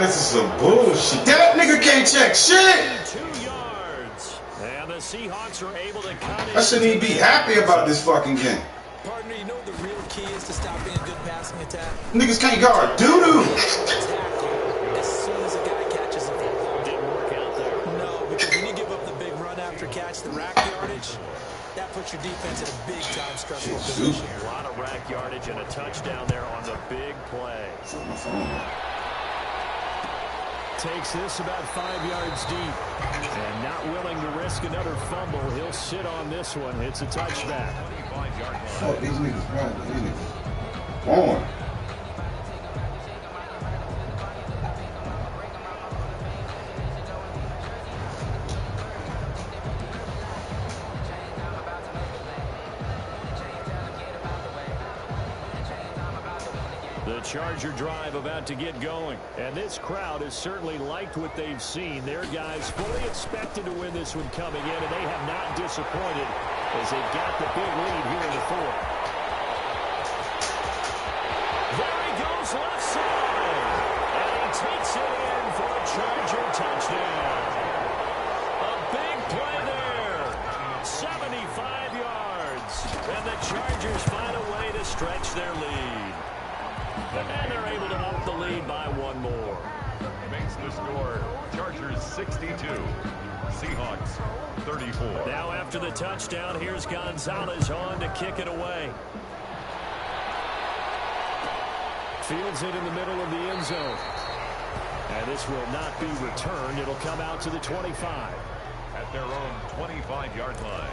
This is some bullshit. That nigga can't check shit. 2 yards. And the Seahawks are able to cut it. I shouldn't even be happy about this fucking game. Partner, you know what the real key is to stop being a good passing attack? Niggas can't guard doo-doo. As soon as a guy catches the ball. Didn't work out there. No, because when you give up the big run after catch, the rack yardage, that puts your defense in a big-time stressful position. A lot of rack yardage and a touchdown there on the big play. Takes this about 5 yards deep. And not willing to risk another fumble. He'll sit on this one. It's a touchback. Fuck these niggas, bro. These niggas born. The Charger drive about to get going. And this crowd has certainly liked what they've seen. Their guys fully expected to win this one coming in, and they have not disappointed as they've got the big lead here in the fourth. There he goes left side. And he takes it in for a Charger touchdown. A big play there. 75 yards. And the Chargers find a way to stretch their lead. And they're able to up the lead by one more. Makes the score Chargers 62, Seahawks 34. Now after the touchdown, here's Gonzalez on to kick it away. Fields it in the middle of the end zone. And this will not be returned. It'll come out to the 25. At their own 25-yard line.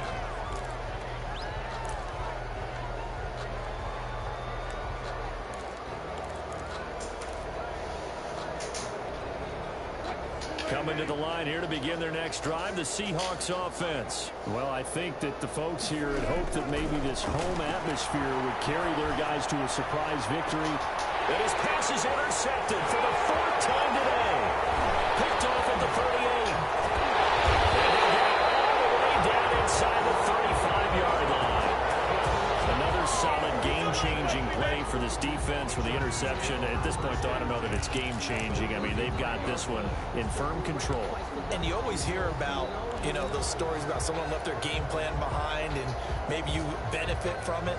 Coming to the line here to begin their next drive, the Seahawks offense. Well, I think that the folks here had hoped that maybe this home atmosphere would carry their guys to a surprise victory. And his pass is intercepted for the fourth time today. Picked off at the 38. And they get it all the way down inside the 35-yard line. Another solid game-changing play for this defense for the interception. At this point, though, I don't know that it's game-changing. I mean, they've got this one in firm control. And you always hear about, you know, those stories about someone left their game plan behind and maybe you benefit from it.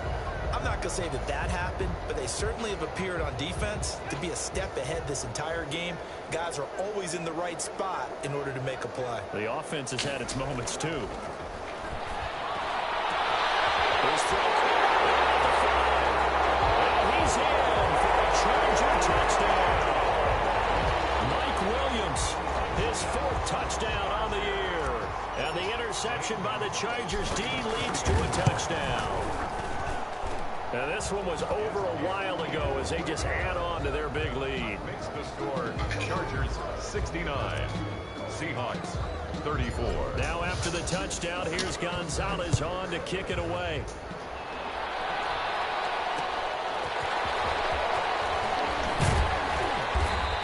I'm not going to say that that happened, but they certainly have appeared on defense to be a step ahead this entire game. Guys are always in the right spot in order to make a play. The offense has had its moments, too. Here's Frank. He's in for a Charger touchdown. Mike Williams, his fourth touchdown on the year. And the interception by the Chargers D leads to a touchdown. And this one was over a while ago as they just add on to their big lead. Makes the score Chargers 69, Seahawks 34. Now after the touchdown, here's Gonzalez on to kick it away.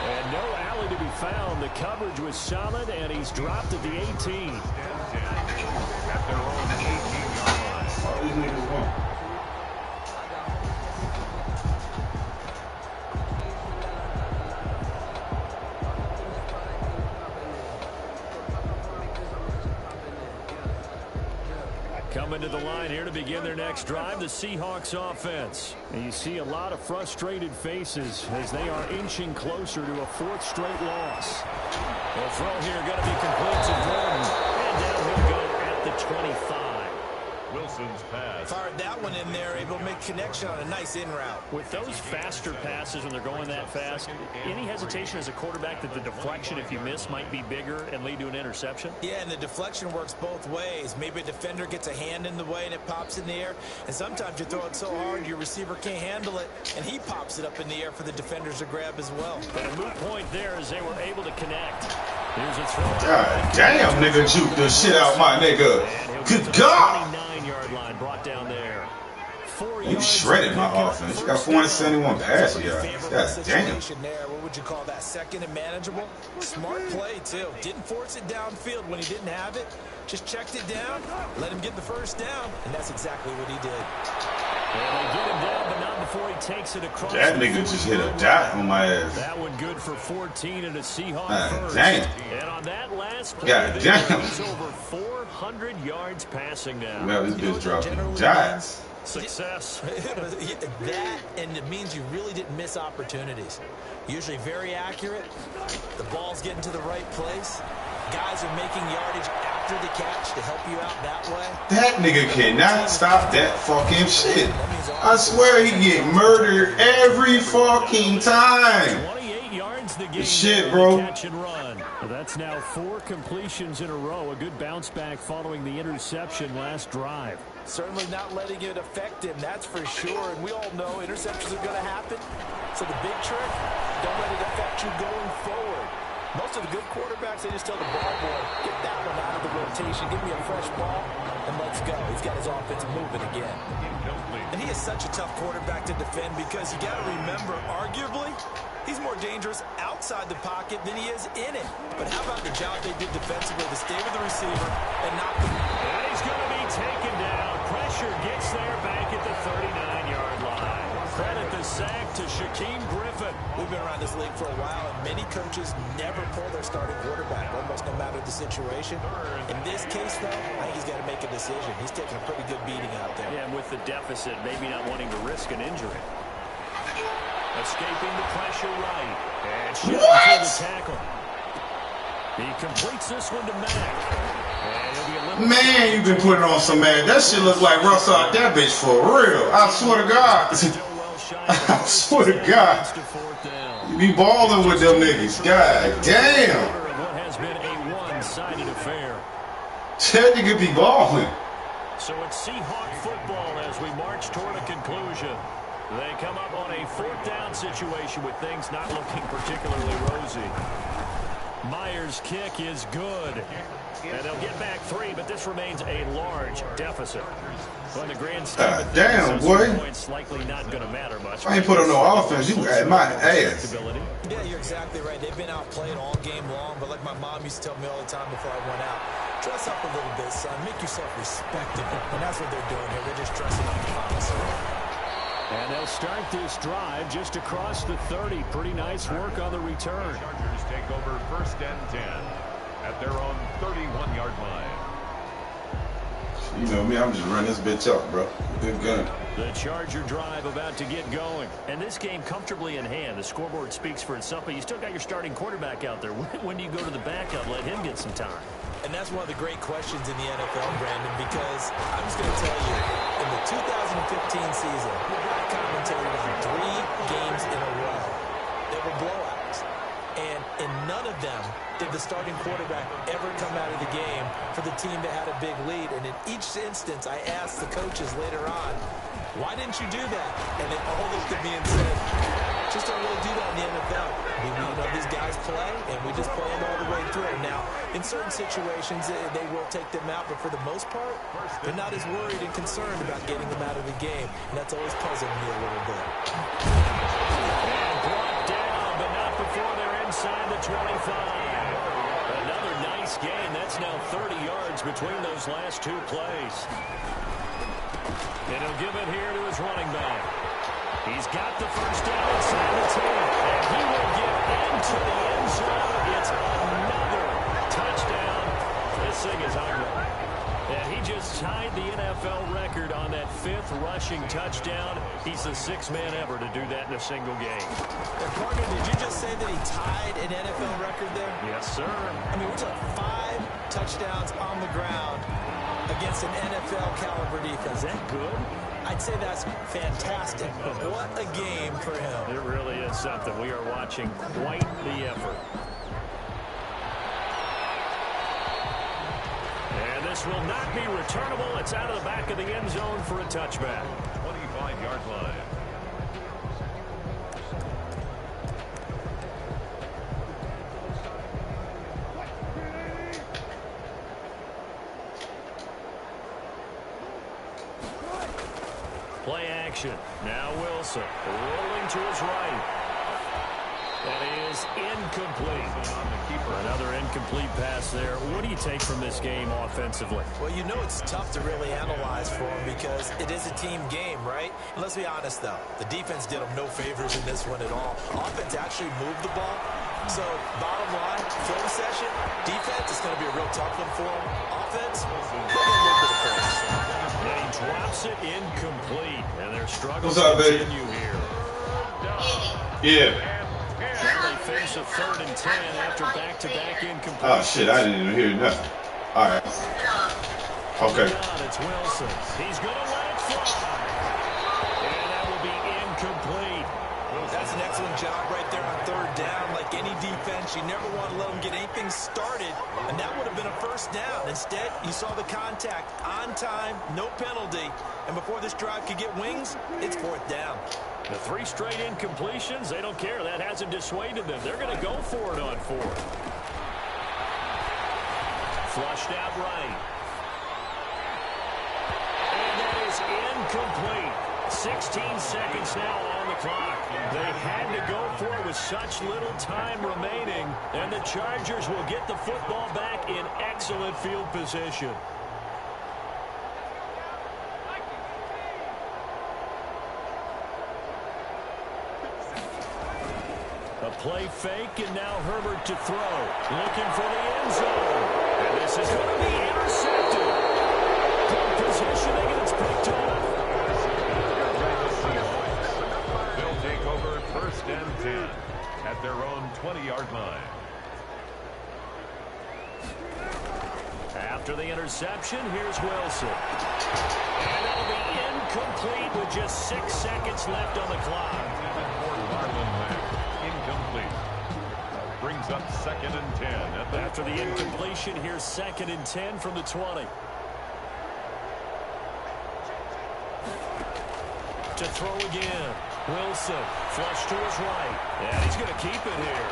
And no alley to be found. The coverage was solid, and he's dropped at the 18. At their own 18-yard line. Oh, these niggas won. Coming to the line here to begin their next drive, the Seahawks offense. And you see a lot of frustrated faces as they are inching closer to a fourth straight loss. The throw here going to be complete to Gordon. And down he'll go at the 25. Wilson's pass. Fired that one in there, able to make connection on a nice in route. With those faster passes when they're going that fast, any hesitation as a quarterback that the deflection, if you miss, might be bigger and lead to an interception? Yeah, and the deflection works both ways. Maybe a defender gets a hand in the way and it pops in the air. And sometimes you throw it so hard your receiver can't handle it, and he pops it up in the air for the defenders to grab as well. But a moot point there as they were able to connect. Here's a throw. God damn, nigga, juke the shit out my nigga. Good God. 29-yard line brought down there. 4 You yards. shredded my offense. You got 471 passing yards. God damn. What would you call that? Second and manageable? Smart play, too. Didn't force it downfield when he didn't have it. Just checked it down, let him get the first down, and that's exactly what he did. And they get him down, but not before he takes it across. That nigga just hit a dot on my ass. That one good for 14 and a Seahawks first. Damn. And on that last play, God damn. he's over 400 yards passing now. Well, this bitch dropping dots. Success. That, and it means you really didn't miss opportunities. Usually very accurate. The ball's getting to the right place. Guys are making yardage after the catch to help you out that way. That nigga cannot stop that fucking shit. I swear he get murdered every fucking time. 28 yards the game. Shit, bro. Catch and run. Well, that's now 4 completions in a row. A good bounce back following the interception last drive. Certainly not letting it affect him, that's for sure. And we all know interceptions are going to happen. So the big trick, don't let it affect you going forward. Most of the good quarterbacks, they just tell the ball boy, get that one out of the rotation, give me a fresh ball, and let's go. He's got his offense moving again. And he is such a tough quarterback to defend because you got to remember, arguably, he's more dangerous outside the pocket than he is in it. But how about the job they did defensively to stay with the receiver and knock him? And he's going to be taken down. Pressure gets there back at the 39-yard line. Credit the sack to Shaquem Griffin. We've been around this league for a while, and many coaches never pull their starting quarterback, almost no matter the situation. In this case, though, I think he's got to make a decision. He's taking a pretty good beating out there. Yeah, and with the deficit, maybe not wanting to risk an injury. Escaping the pressure right. And shooting through the tackle. He completes this one to Mack. Man, you been putting on some man. That shit look like Russ out that bitch for real. I swear to God. I swear to God. You be balling with them niggas. God damn. What has been a one-sided affair. That nigga be balling. So it's Seahawk football as we march toward a conclusion. They come up on a 4th down situation with things not looking particularly rosy. Myers' kick is good. And they'll get back 3, but this remains a large deficit. On the grand scheme of things, damn, boy. Points likely not going to matter much. I ain't put on no offense. You at my ass. Yeah, you're exactly right. They've been outplayed all game long, but like my mom used to tell me all the time before I went out, dress up a little bit, son. Make yourself respectable. And that's what they're doing here. They're just dressing up the final. And they'll start this drive just across the 30. Pretty nice work on the return. Chargers take over 1st and 10 at their own 31-yard line. You know me, I'm just running this bitch up, bro. Good gun. The Charger drive about to get going. And this game comfortably in hand. The scoreboard speaks for itself, but you still got your starting quarterback out there. When do you go to the backup, let him get some time? And that's one of the great questions in the NFL, Brandon, because I'm just going to tell you, in the 2015 season, I commentated on 3 games in a row. They were blowouts. And in none of them did the starting quarterback ever come out of the game for the team that had a big lead. And in each instance, I asked the coaches later on, why didn't you do that? And they all looked at me and said, just don't really do that in the NFL. You know, these guys play, and we just play them all the way through. Now, in certain situations, they will take them out, but for the most part, they're not as worried and concerned about getting them out of the game, and that's always puzzled me a little bit. And brought down, but not before they're inside the 25. Another nice gain. That's now 30 yards between those last two plays. And he'll give it here to his running back. He's got the first down inside the 10, and he will get into the end zone. It's another touchdown. This thing is ugly. And he just tied the NFL record on that 5th rushing touchdown. He's the 6th man ever to do that in a single game. And partner, did you just say that he tied an NFL record there? Yes, sir. I mean, we're talking 5 touchdowns on the ground against an NFL caliber defense. Is that good? I'd say that's fantastic, but what a game for him. It really is something. We are watching quite the effort. And this will not be returnable. It's out of the back of the end zone for a touchback. 25-yard line. Play action. Now Wilson rolling to his right. That is incomplete. Another incomplete pass there. What do you take from this game offensively? Well, you know it's tough to really analyze for him because it is a team game, right? And let's be honest, though. The defense did him no favors in this one at all. Offense actually moved the ball. So, bottom line, film session, defense is going to be a real tough one for him. Offense, probably a little bit of points. And he drops it incomplete. And their struggles continue here. Yeah. They face a 3rd and 10 after back-to-back incomplete. Oh, shit, I didn't even hear nothing. All right. Okay. It's Wilson. He's going to let it fly. And that will be incomplete. That's an excellent job right there on 3rd down. Like any defense, you never want to let them get anything started, and that would have been a 1st down. Instead, you saw the contact on time, no penalty, and before this drive could get wings, it's 4th down. The 3 straight incompletions, they don't care. That hasn't dissuaded them. They're going to go for it on 4th. Flushed out right. And that is incomplete. 16 seconds now on the clock. They had to go for it with such little time remaining, and the Chargers will get the football back in excellent field position. A play fake, and now Herbert to throw. Looking for the end zone. And this is going to be intercepted. Good positioning, and it's picked off. They'll take over 1st and 10 at their own 20-yard line. After the interception, here's Wilson. And that'll be incomplete with just 6 seconds left on the clock. Incomplete. Brings up 2nd and 10. After the incompletion, here's 2nd and 10 from the 20. To throw again. Wilson, flush to his right. And he's going to keep it here.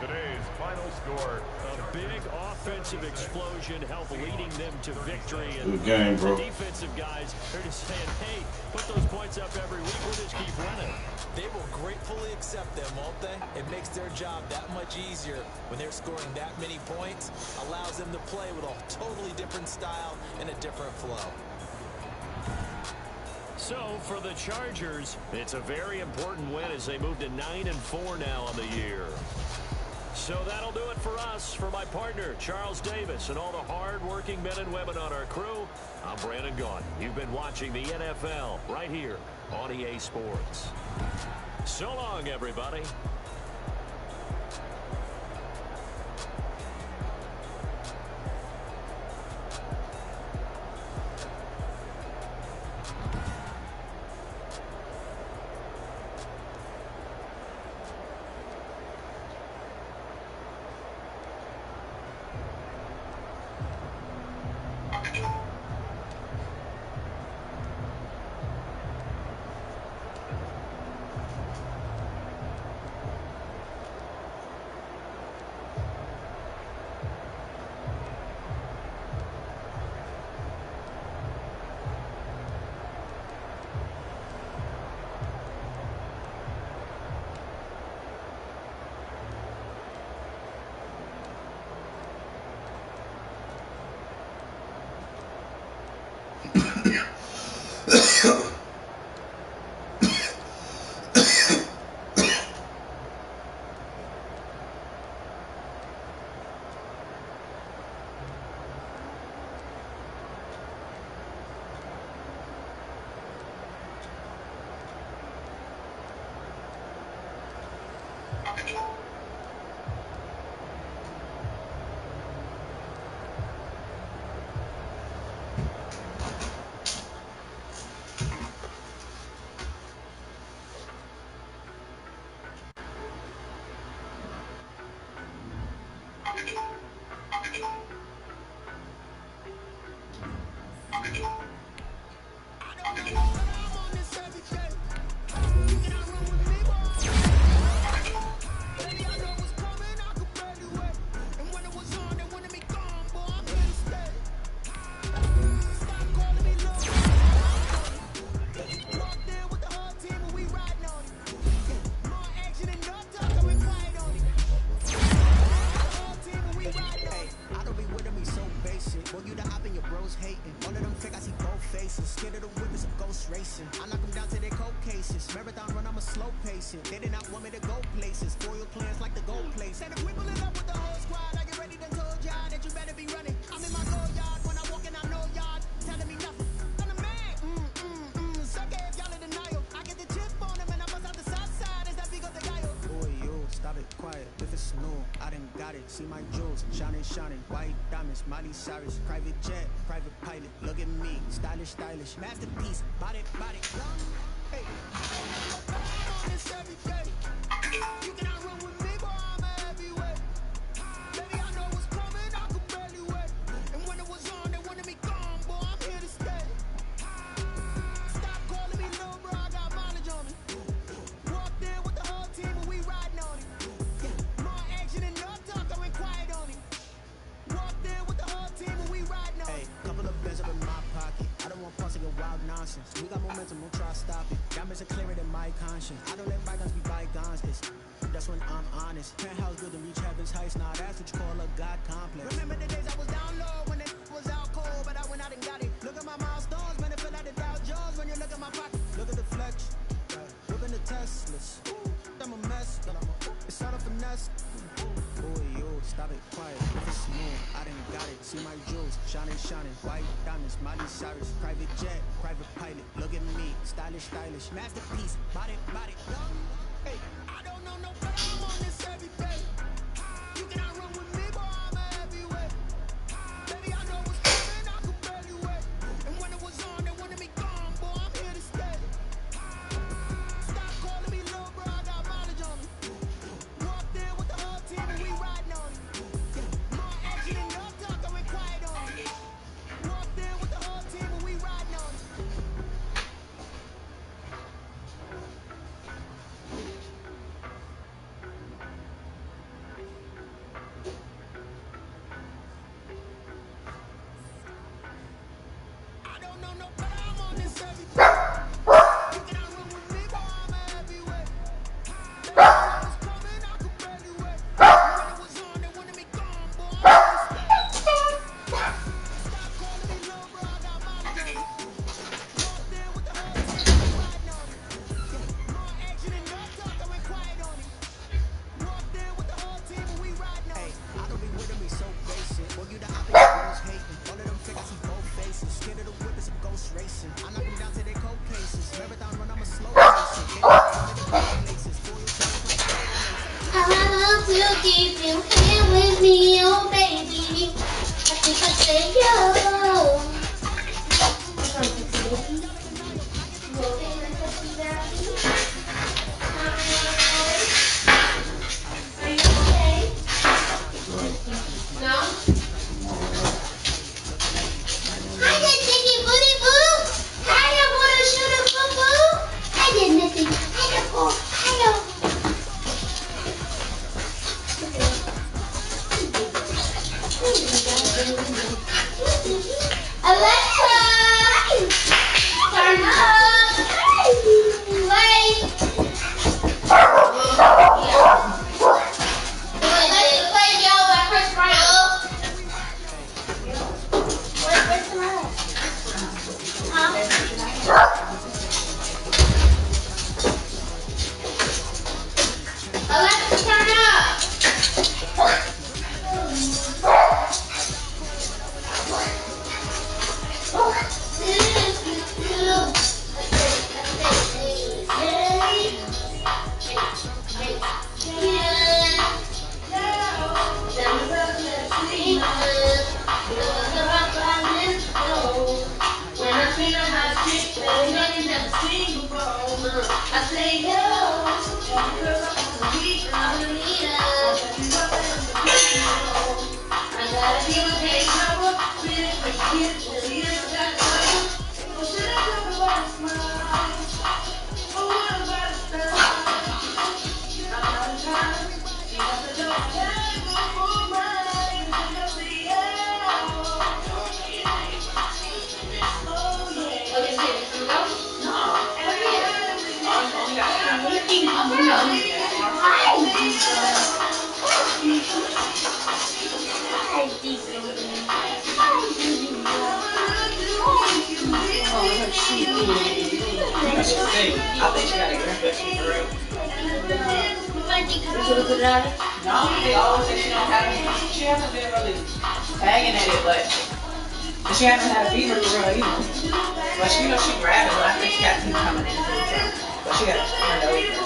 Today's final score. A big offensive explosion helped leading them to victory. And Good game, bro. the defensive guys, they're just saying, hey, put those points up every week. We'll just keep running. They will gratefully accept them, won't they? It makes their job that much easier when they're scoring that many points. Allows them to play with a totally different style and a different flow. So, for the Chargers, it's a very important win as they move to 9-4 now on the year. So that'll do it for us. For my partner, Charles Davis, and all the hard-working men and women on our crew, I'm Brandon Gaudin. You've been watching the NFL right here on EA Sports. So long, everybody. See my jewels, shining, shining, white diamonds, Miley Cyrus, private jet, private pilot, look at me, stylish, stylish, masterpiece, body, body, hey, on this every day, you cannot run with me, boy, I'm a heavyweight, baby, I know what's coming, I could barely wait, and when it was on, they wanted me gone, boy, I'm here to stay, stop calling me little bro, I got mileage on me, walked in with the whole team and we riding on it, more action and no talk, I went quiet on it. Walked in with the whole team and we riding on it. Hey, couple of bins up in my pocket. I don't want parts of your wild nonsense. We got momentum, don't try to stop it. Diamonds are clearer than my conscience. I don't let bygones be bygones. That's when I'm honest. Penthouse good to reach heaven's heights. Now that's what you call a God complex. Remember the days I was down low when it was out cold, but I went out and got it. Look at my milestones, man, it feel like the Dow Jones when you look at my pocket. Look at the flex, look at the Teslas. I'm a mess, it's all a finesse. Boy, yo, stop it, quiet, if it's smooth, I done got it. See my jewels, shining, shining, white diamonds, Miley Cyrus, private jet, private pilot, look at me, stylish, stylish, masterpiece, body, body, hey, I don't know no better, I'm on this every day. You cannot run with me, boy, I'm a heavyweight. Baby, I know what's coming, I could barely wait. And when it was on, they wanted me gone, boy, I'm here to stay. Stop calling me little bro, I got mileage on me. Walked in with the whole team and we riding on it. More action and no talk, I went quiet on it. Walked in with the whole team and we riding on it. I don't know no better, I'm on this every day. You cannot run with me, boy, I'm a heavyweight. Baby, I know what's coming, I could barely wait. When it was on, they wanted me gone, boy, I'm here to stay. Stop calling me little bro, I got mileage on it. Walked in with the whole team, we riding on it. More action and no talk, I went quiet on it. Walked in with the whole team and we riding on it. I don't be with them, he's so basic. Boy, you the opposite, girls hating. All of them fake, I see both faces. Scared of the whip, it's a ghost racing. I knock them down to their cold cases. Marathon run, I'm a slow racer. They don't want me to go places. Boy, you tell me I love you deep, you here with me, oh baby. I think I said yo. Are you okay? No? I did thinking booty boo. I don't want to shoot a boo boo. I did nothing. I don't go. I don't. Alexa, turn up. Wait. Let's play Yo by Chris Brown. Where's the rest? Huh? I think she got a good infection for real. No, they always say she don't have it. She hasn't been really tagging at it, but she hasn't had a fever for real either. But she knows she grabbed it, but I think she got heat coming in. But she got her nose.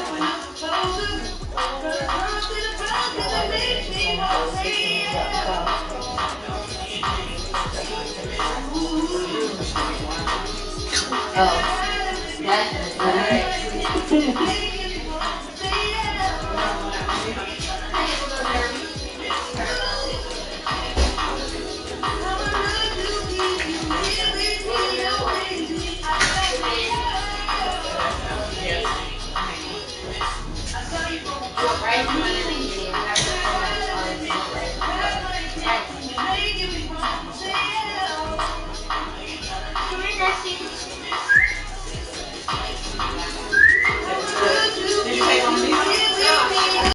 Oh, that's alright.